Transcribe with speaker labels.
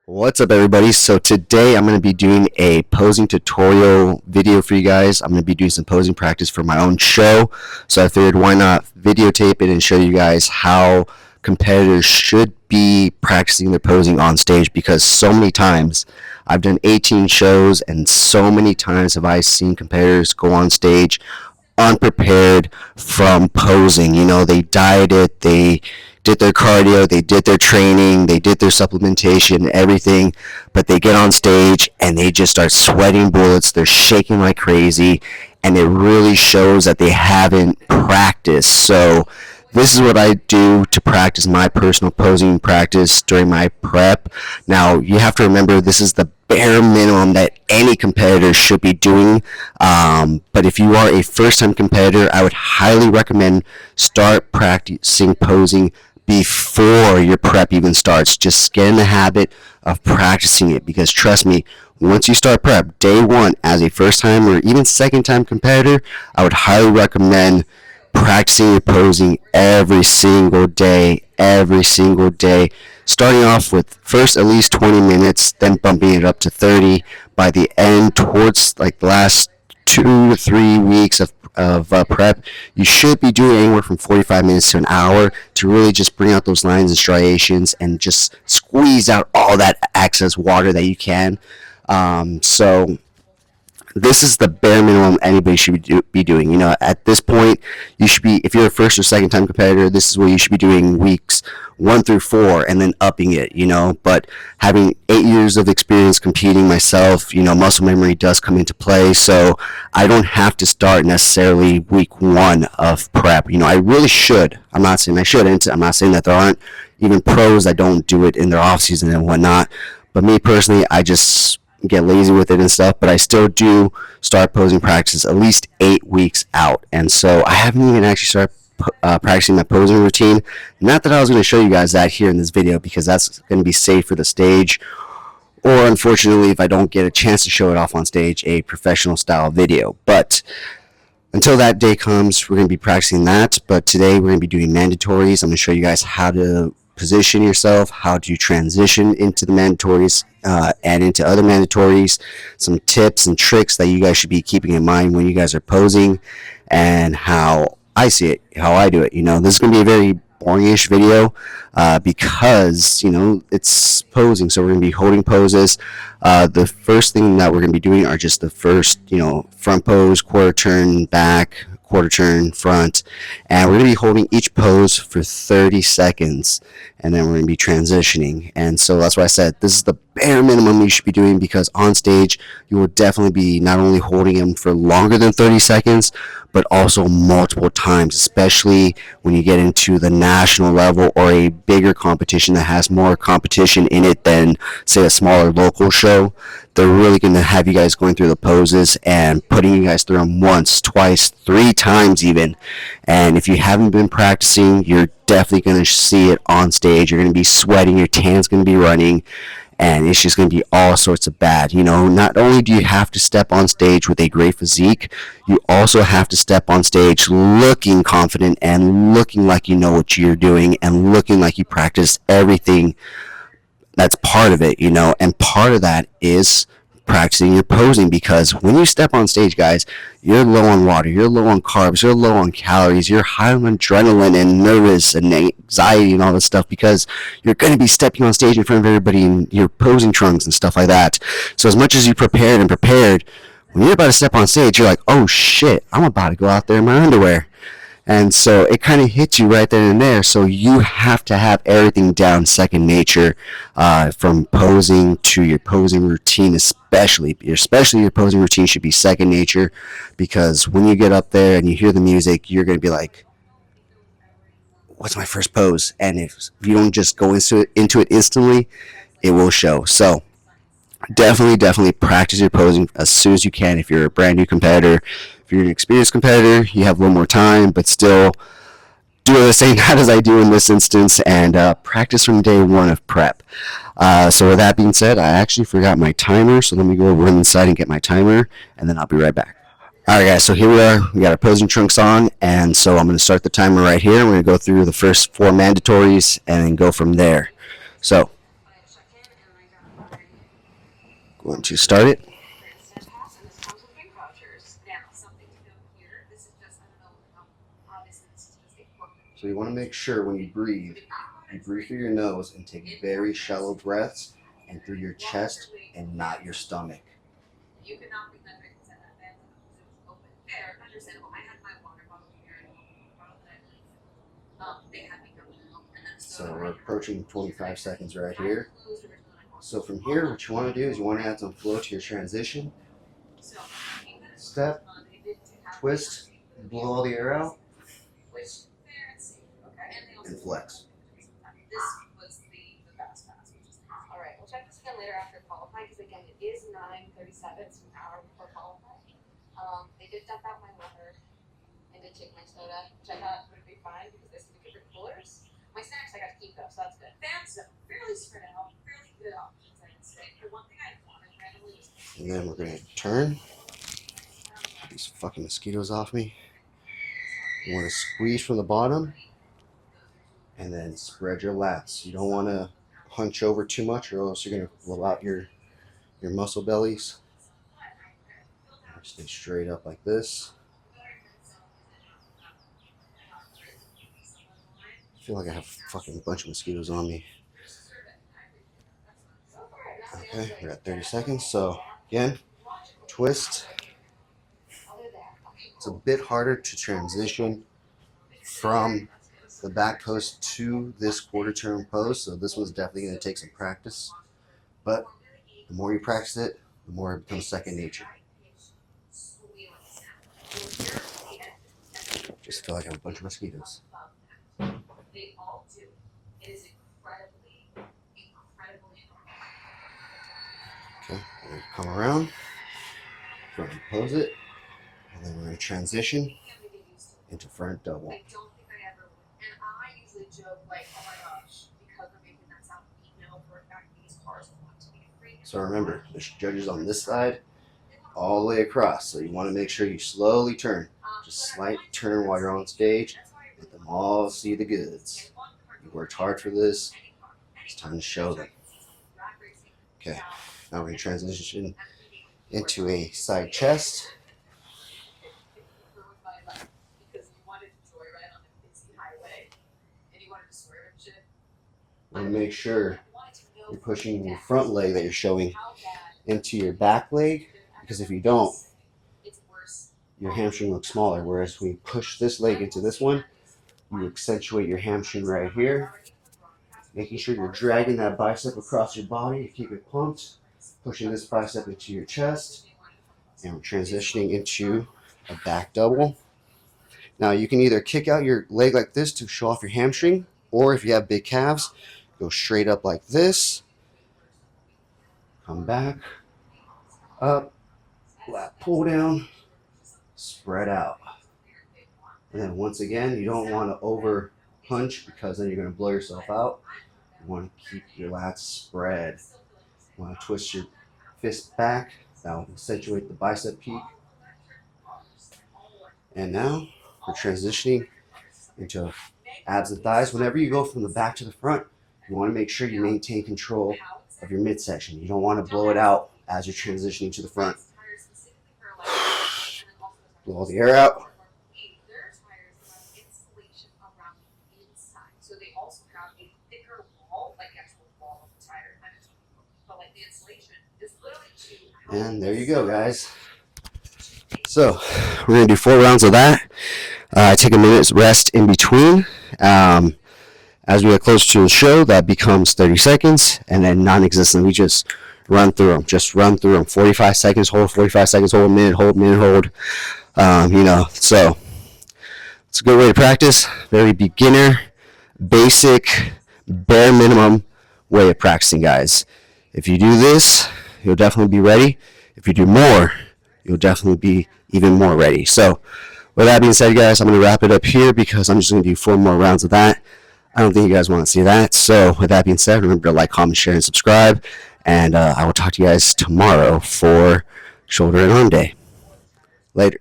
Speaker 1: What's up, everybody? So today I'm going to be doing a posing tutorial video for you guys. I'm going to be doing some posing practice for my own show, so I figured why not videotape it and show you guys how competitors should be practicing their posing on stage, because so many times I've done 18 shows and so many times have I seen competitors go on stage unprepared from posing. You know, they dieted, they did their cardio, they did their training, they did their supplementation, everything, but they get on stage and they just start sweating bullets, they're shaking like crazy, and it really shows that they haven't practiced. So this is what I do to practice my personal posing practice during my prep. Now, you have to remember, this is the bare minimum that any competitor should be doing. But if you are a first-time competitor, I would highly recommend start practicing posing before your prep even starts. Just get in the habit of practicing it, because trust me, once you start prep, day one, as a first-time or even second-time competitor, I would highly recommend practicing your posing every single day, starting off with first at least 20 minutes, then bumping it up to 30. By the end, towards like the last 2 to 3 weeks of prep, you should be doing anywhere from 45 minutes to an hour to really just bring out those lines and striations and just squeeze out all that excess water that you can. So this is the bare minimum anybody should be doing. You know, at this point, you should be, if you're a first or second time competitor, this is what you should be doing weeks 1 through 4 and then upping it, you know. But having 8 years of experience competing myself, you know, muscle memory does come into play. So I don't have to start necessarily week 1 of prep. You know, I really should. I'm not saying I shouldn't. I'm not saying that there aren't even pros that don't do it in their off season and whatnot. But me personally, I just get lazy with it and stuff, but I still do start posing practice at least 8 weeks out. And so I haven't even actually started practicing my posing routine. Not that I was going to show you guys that here in this video, because that's going to be safe for the stage, or unfortunately, if I don't get a chance to show it off on stage, a professional style video. But until that day comes, we're going to be practicing that. But today we're going to be doing mandatories. I'm going to show you guys how to position yourself, how to transition into the mandatories and into other mandatories, some tips and tricks that you guys should be keeping in mind when you guys are posing, and how I see it, how I do it. You know, this is going to be a very boring-ish video because, you know, it's posing, so we're going to be holding poses. The first thing that we're going to be doing are just the first, you know, front pose, quarter turn, back, quarter turn, front, and we're going to be holding each pose for 30 seconds, and then we're going to be transitioning. And so that's why I said this is the bare minimum you should be doing, because on stage you will definitely be not only holding them for longer than 30 seconds, but also multiple times, especially when you get into the national level or a bigger competition that has more competition in it than, say, a smaller local show. They're really going to have you guys going through the poses and putting you guys through them once, twice, 3 times even. And if you haven't been practicing, you're definitely going to see it on stage. You're going to be sweating, your tan's going to be running, and it's just going to be all sorts of bad. You know, not only do you have to step on stage with a great physique, you also have to step on stage looking confident and looking like you know what you're doing and looking like you practice everything that's part of it, you know. And part of that is practicing your posing, because when you step on stage, guys, you're low on water, you're low on carbs, you're low on calories, you're high on adrenaline and nervous and anxiety and all this stuff, because you're going to be stepping on stage in front of everybody in your posing trunks and stuff like that. So as much as you prepared, when you're about to step on stage, you're like, oh shit, I'm about to go out there in my underwear. And so it kind of hits you right then and there. So you have to have everything down second nature, from posing to your posing routine, especially your posing routine should be second nature, because when you get up there and you hear the music, you're going to be like, what's my first pose? And if you don't just go into it instantly, it will show. So definitely practice your posing as soon as you can. If you're a brand new competitor, if you're an experienced competitor, you have a little more time, but still do the same as I do in this instance, and practice from day 1 of prep. So with that being said, I actually forgot my timer, so let me go run inside and get my timer, and then I'll be right back. Alright guys, so here we are. We got our posing trunks on, and so I'm going to start the timer right here. We're going to go through the first 4 mandatories and then go from there. So Going to start it. So you want to make sure when you breathe through your nose and take very shallow breaths and through your chest and not your stomach. You could not bring that because that band was open. Fair, understandable. I had my water bottle here and a bottle that I they had me come in. So we're approaching 25 seconds right here. So from here, what you want to do is you want to add some flow to your transition. Step, twist, blow all the air out, and flex.
Speaker 2: This was the fast pass, which is all right. We'll check this again later after qualifying because again, it is 9:37, it's an hour before qualifying. They did dump out my water. I did take my soda, which I thought would be fine because there's some different coolers. My snacks I got to keep though, so that's good. Fans though, fairly spread out, fairly good options I would say. The one thing I wanted randomly was.
Speaker 1: And then we're gonna turn. Get these fucking mosquitoes off me. You want to squeeze from the bottom. And then spread your lats. You don't want to hunch over too much or else you're going to blow out your muscle bellies. Stay straight up like this. I feel like I have a fucking bunch of mosquitoes on me. Okay, we're at 30 seconds. So again, twist. It's a bit harder to transition from the back post to this quarter turn post, so this one's definitely going to take some practice, but the more you practice it, the more it becomes second nature. Just feel like I have a bunch of mosquitoes. Okay, we're going to come around, front pose it, and then we're going to transition into front double.
Speaker 2: Joke like, oh my gosh, because we're making that sound, we know for a fact these cars want to be free.
Speaker 1: So remember, there's judges on this side, all the way across. So you want to make sure you slowly turn. Just slight turn while you're on stage. Let them all see the goods. You worked hard for this. It's time to show them. Okay, now we're going to transition into a side chest. And make sure you're pushing your front leg that you're showing into your back leg, because if you don't, your hamstring looks smaller. Whereas when you push this leg into this one, you accentuate your hamstring right here, making sure you're dragging that bicep across your body to keep it pumped, pushing this bicep into your chest, and we're transitioning into a back double. Now you can either kick out your leg like this to show off your hamstring, or if you have big calves, go straight up like this, come back, up, lat pull down, spread out. And then once again, you don't want to over hunch because then you're going to blow yourself out. You want to keep your lats spread. You want to twist your fist back. That will accentuate the bicep peak. And now we're transitioning into abs and thighs. Whenever you go from the back to the front, you want to make sure you maintain control of your midsection. You don't want to blow it out as you're transitioning to the front. Blow all the air out. And there you go, guys. So we're going to do 4 rounds of that. Take a minute's rest in between. As we get closer to the show, that becomes 30 seconds, and then non-existent. We just run through them. 45 seconds, hold, 45 seconds, hold, minute, hold. So it's a good way to practice. Very beginner, basic, bare minimum way of practicing, guys. If you do this, you'll definitely be ready. If you do more, you'll definitely be even more ready. So with that being said, guys, I'm going to wrap it up here because I'm just going to do 4 more rounds of that. I don't think you guys want to see that. So with that being said, remember to like, comment, share, and subscribe. And I will talk to you guys tomorrow for shoulder and arm day. Later.